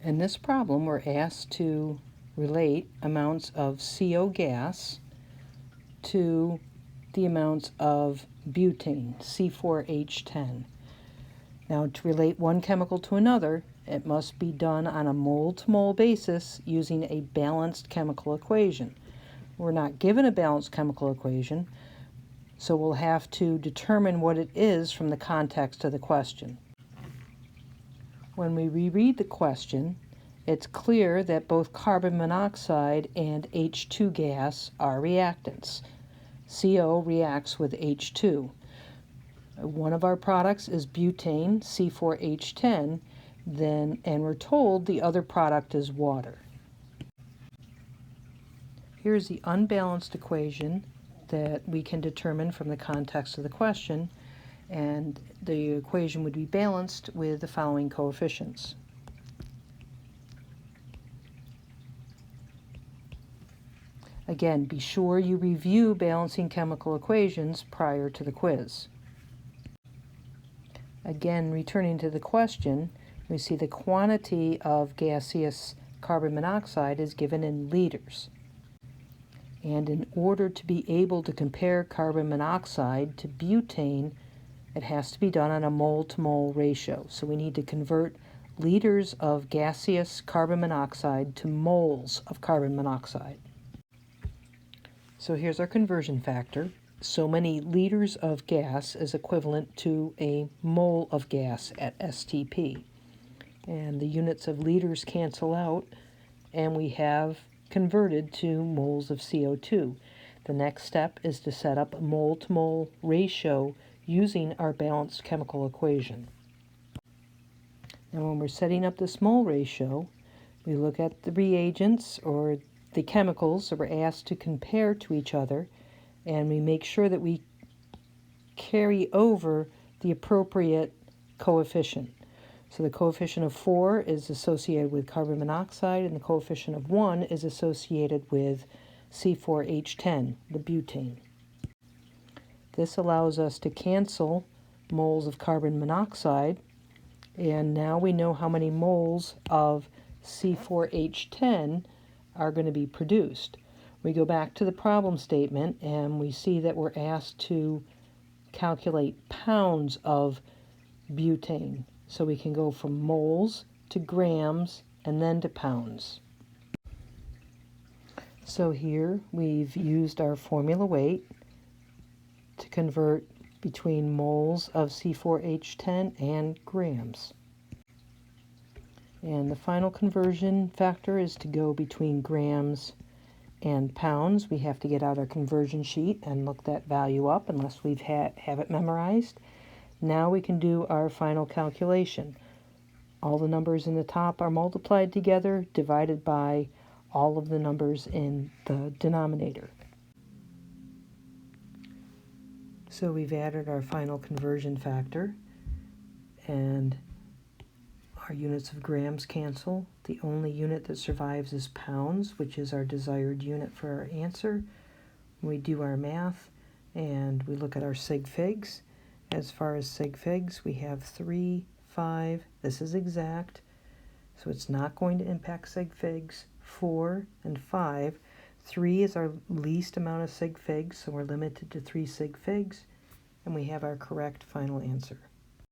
In this problem, we're asked to relate amounts of CO gas to the amounts of butane, C4H10. Now, to relate one chemical to another, it must be done on a mole-to-mole basis using a balanced chemical equation. We're not given a balanced chemical equation, so we'll have to determine what it is from the context of the question. When we reread the question, it's clear that both carbon monoxide and H2 gas are reactants. CO reacts with H2. One of our products is butane, C4H10, and we're told the other product is water. Here's the unbalanced equation that we can determine from the context of the question, and the equation would be balanced with the following coefficients. Again, be sure you review balancing chemical equations prior to the quiz. Again, returning to the question, we see the quantity of gaseous carbon monoxide is given in liters. And in order to be able to compare carbon monoxide to butane, it has to be done on a mole-to-mole ratio. So we need to convert liters of gaseous carbon monoxide to moles of carbon monoxide. So here's our conversion factor. So many liters of gas is equivalent to a mole of gas at STP. And the units of liters cancel out, and we have converted to moles of CO2. The next step is to set up a mole-to-mole ratio using our balanced chemical equation. Now when we're setting up this mole ratio, we look at the reagents or the chemicals that we're asked to compare to each other, and we make sure that we carry over the appropriate coefficient. So the coefficient of 4 is associated with carbon monoxide, and the coefficient of 1 is associated with C4H10, the butane. This allows us to cancel moles of carbon monoxide, and now we know how many moles of C4H10 are going to be produced. We go back to the problem statement and we see that we're asked to calculate pounds of butane. So we can go from moles to grams and then to pounds. So here we've used our formula weight to convert between moles of C4H10 and grams. And the final conversion factor is to go between grams and pounds. We have to get out our conversion sheet and look that value up unless we've have it memorized. Now we can do our final calculation. All the numbers in the top are multiplied together, divided by all of the numbers in the denominator. So we've added our final conversion factor, and our units of grams cancel. The only unit that survives is pounds, which is our desired unit for our answer. We do our math and we look at our sig figs. As far as sig figs, we have 3, 5. This is exact, so it's not going to impact sig figs. 4 and 5. 3 is our least amount of sig figs, so we're limited to 3 sig figs, and we have our correct final answer.